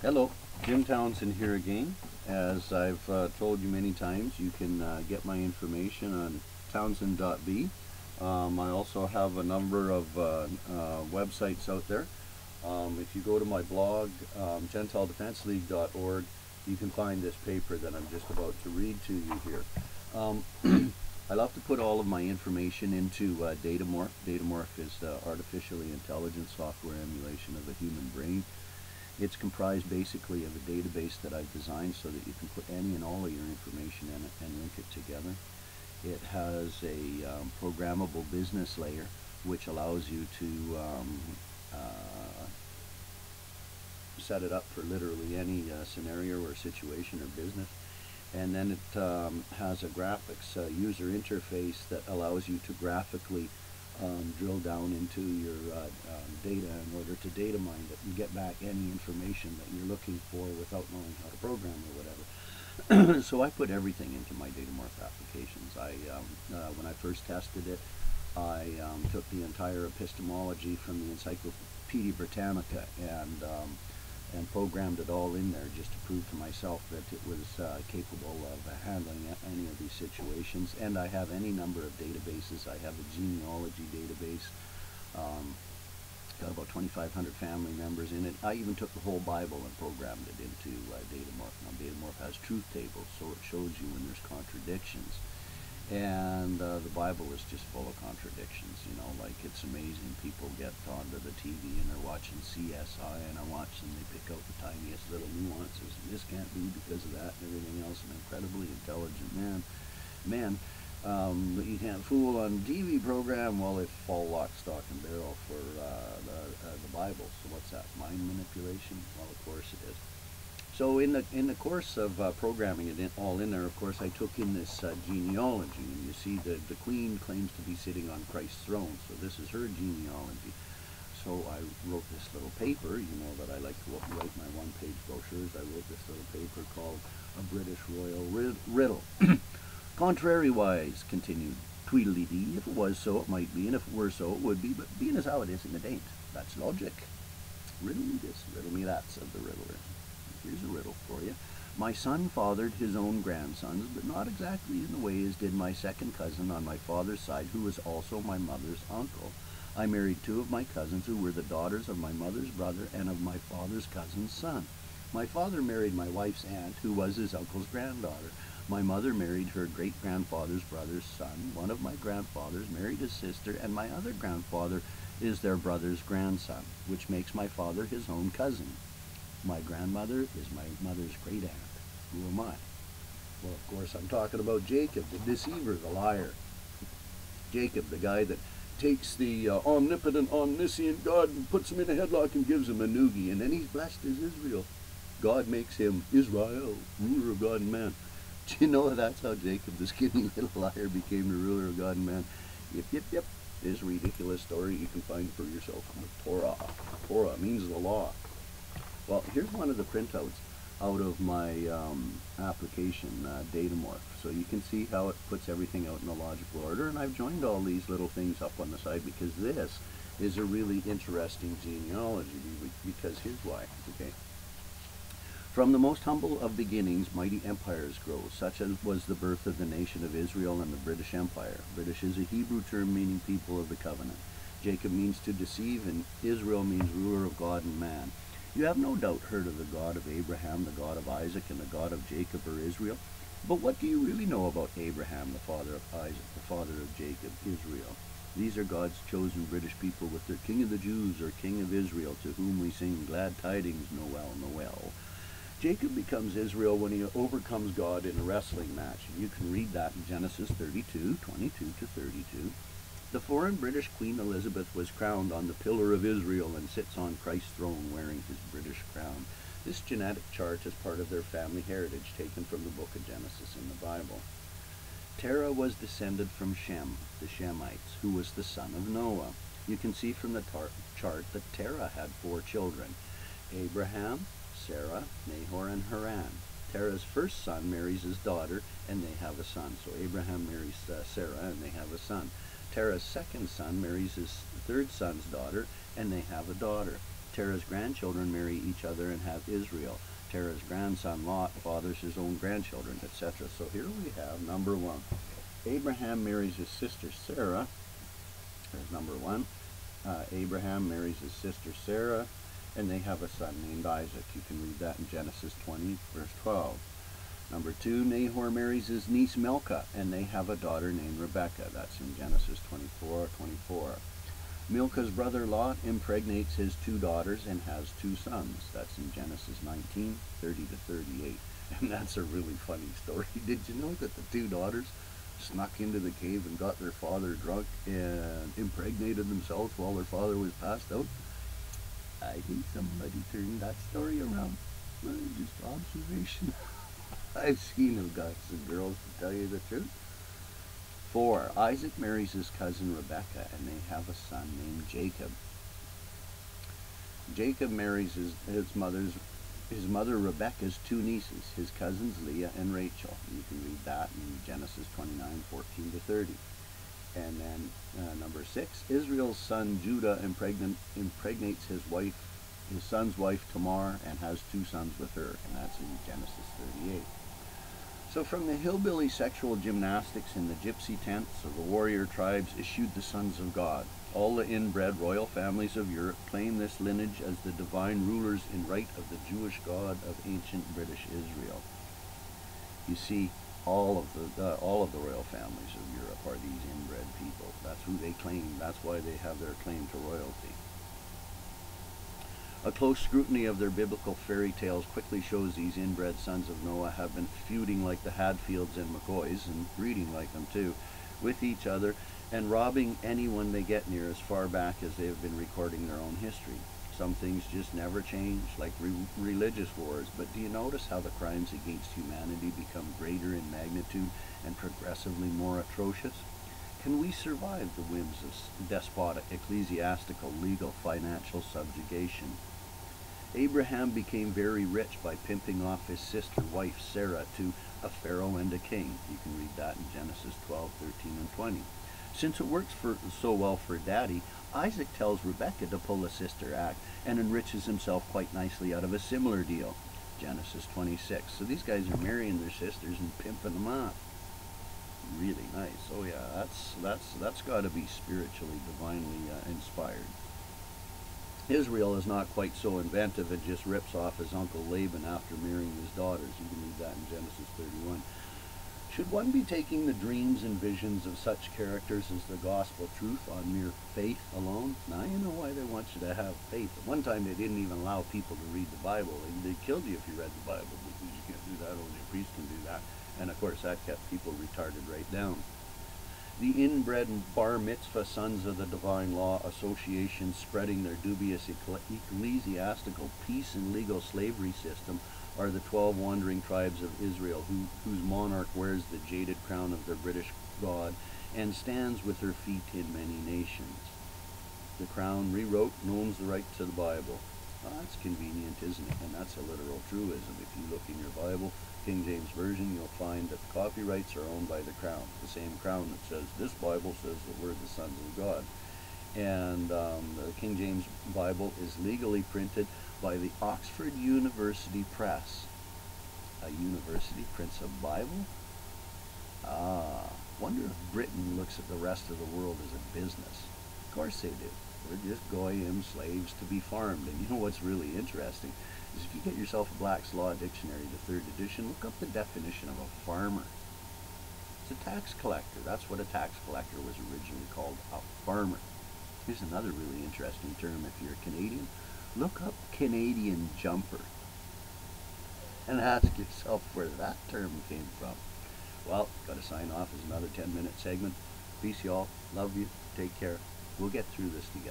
Hello, Jim Townsend here again. As I've told you many times, you can get my information on townsend.b. I also have a number of websites out there. If you go to my blog, GentileDefenseLeague.org, you can find this paper that I'm just about to read to you here. I love to put all of my information into Datamorph. Datamorph is artificially intelligent software emulation of a human brain. It's comprised basically of a database that I've designed so that you can put any and all of your information in it and link it together. It has a programmable business layer which allows you to set it up for literally any scenario or situation or business. And then it has a graphics user interface that allows you to graphically drill down into your data in order to data mine it and get back any information that you're looking for without knowing how to program or whatever. So I put everything into my Datamorph applications. When I first tested it, I took the entire epistemology from the Encyclopedia Britannica and programmed it all in there just to prove to myself that it was capable of handling any of these situations. And I have any number of databases. I have a genealogy database, got about 2,500 family members in it. I even took the whole Bible and programmed it into Datamorph. Now Datamorph has truth tables, so it shows you when there's contradictions. And the Bible is just full of contradictions, you know, like it's amazing. People get onto the TV and they're watching CSI and I watch them, they pick out the tiniest little nuances, and this can't be because of that and everything else. An incredibly intelligent man, but you can't fool on TV program. Well, it fall lock, stock, and barrel for the Bible. So what's that, mind manipulation? Well, of course it is. So in the course of programming it all in there, of course, I took in this genealogy, and you see the queen claims to be sitting on Christ's throne, so this is her genealogy. So I wrote this little paper, you know that I like to write my one-page brochures. I wrote this little paper called A British Royal Riddle. Contrariwise, continued Tweedledee, if it was so, it might be, and if it were so, it would be, but being as how it isn't, it ain't. That's logic. Riddle me this, riddle me that, said the riddler. Here's a riddle for you. My son fathered his own grandsons, but not exactly in the way as did my second cousin on my father's side, who was also my mother's uncle. I married two of my cousins who were the daughters of my mother's brother and of my father's cousin's son. My father married my wife's aunt, who was his uncle's granddaughter. My mother married her great-grandfather's brother's son. One of my grandfathers married his sister, and my other grandfather is their brother's grandson, which makes my father his own cousin. My grandmother is my mother's great aunt. Who am I? Well, of course, I'm talking about Jacob, the deceiver, the liar. Jacob, the guy that takes the omnipotent, omniscient God and puts him in a headlock and gives him a noogie, and then he's blessed as Israel. God makes him Israel, ruler of God and man. Do you know that's how Jacob, the skinny little liar, became the ruler of God and man? Yep. This ridiculous story you can find for yourself in the Torah. Torah means the law. Well, here's one of the printouts out of my application, Datamorph. So you can see how it puts everything out in a logical order. And I've joined all these little things up on the side because this is a really interesting genealogy. Because here's why, okay? From the most humble of beginnings, mighty empires grow, such as was the birth of the nation of Israel and the British Empire. British is a Hebrew term meaning people of the covenant. Jacob means to deceive, and Israel means ruler of God and man. You have no doubt heard of the God of Abraham, the God of Isaac, and the God of Jacob or Israel. But what do you really know about Abraham, the father of Isaac, the father of Jacob, Israel? These are God's chosen British people with their King of the Jews or King of Israel, to whom we sing glad tidings, Noel, Noel. Jacob becomes Israel when he overcomes God in a wrestling match. You can read that in Genesis 32, 22 to 32. The foreign British Queen Elizabeth was crowned on the pillar of Israel and sits on Christ's throne wearing his British crown. This genetic chart is part of their family heritage taken from the book of Genesis in the Bible. Terah was descended from Shem, the Shemites, who was the son of Noah. You can see from the chart that Terah had 4 children: Abraham, Sarah, Nahor, and Haran. Terah's first son marries his daughter, and they have a son. So Abraham marries Sarah, and they have a son. Terah's second son marries his third son's daughter, and they have a daughter. Terah's grandchildren marry each other and have Israel. Terah's grandson Lot fathers his own grandchildren, etc. So here we have number one. Abraham marries his sister Sarah. There's number one. Abraham marries his sister Sarah, and they have a son named Isaac. You can read that in Genesis 20, verse 12. Number two, Nahor marries his niece Milcah, and they have a daughter named Rebekah. That's in Genesis 24:24. Milcah's brother Lot impregnates his two daughters and has two sons. That's in Genesis 19:30-38. And that's a really funny story. Did you know that the two daughters snuck into the cave and got their father drunk and impregnated themselves while their father was passed out? I think somebody turned that story around. Just observation. I've seen of guys and girls, to tell you the truth. 4. Isaac marries his cousin Rebekah, and they have a son named Jacob. Jacob marries his mother Rebekah's two nieces, his cousins Leah and Rachel. You can read that in Genesis 29:14-30. And then number 6, Israel's son Judah impregnates his son's wife Tamar, and has two sons with her, and that's in Genesis 38. So from the hillbilly sexual gymnastics in the gypsy tents of the warrior tribes issued the sons of God. All the inbred royal families of Europe claim this lineage as the divine rulers in right of the Jewish God of ancient British Israel. You see, all of the royal families of Europe are these inbred people. That's who they claim. That's why they have their claim to royalty. A close scrutiny of their biblical fairy tales quickly shows these inbred sons of Noah have been feuding like the Hadfields and McCoys, and breeding like them too, with each other, and robbing anyone they get near as far back as they have been recording their own history. Some things just never change, like religious wars, but do you notice how the crimes against humanity become greater in magnitude and progressively more atrocious? Can we survive the whims of despotic, ecclesiastical, legal, financial subjugation? Abraham became very rich by pimping off his sister wife Sarah to a pharaoh and a king. You can read that in Genesis 12:13-20. Since it works so well for Daddy, Isaac tells Rebekah to pull a sister act and enriches himself quite nicely out of a similar deal. Genesis 26. So these guys are marrying their sisters and pimping them off. Really nice. Oh yeah, that's got to be spiritually, divinely inspired. Israel is not quite so inventive and just rips off his uncle Laban after marrying his daughters. You can read that in Genesis 31. Should one be taking the dreams and visions of such characters as the gospel truth on mere faith alone? Now you know why they want you to have faith. At one time they didn't even allow people to read the Bible. They killed you if you read the Bible, because you can't do that, only a priest can do that. And of course that kept people retarded right down. The inbred bar mitzvah sons of the divine law association, spreading their dubious ecclesiastical peace and legal slavery system, are the 12 wandering tribes of Israel, whose monarch wears the jaded crown of their British God and stands with her feet in many nations. The crown rewrote and owns the right to the Bible. Well, that's convenient, isn't it? And that's a literal truism. If you look in your Bible, King James Version, you'll find that the copyrights are owned by the crown. The same crown that says, this Bible says that we're the sons of God. And the King James Bible is legally printed by the Oxford University Press. A university prints a Bible? Wonder if Britain looks at the rest of the world as a business. Of course they do. We're just goyim slaves to be farmed. And you know what's really interesting is if you get yourself a Black's Law Dictionary, the 3rd edition, look up the definition of a farmer. It's a tax collector. That's what a tax collector was originally called, a farmer. Here's another really interesting term if you're a Canadian. Look up Canadian jumper and ask yourself where that term came from. Well, got to sign off as another 10-minute segment. Peace, y'all. Love you. Take care. We'll get through this together.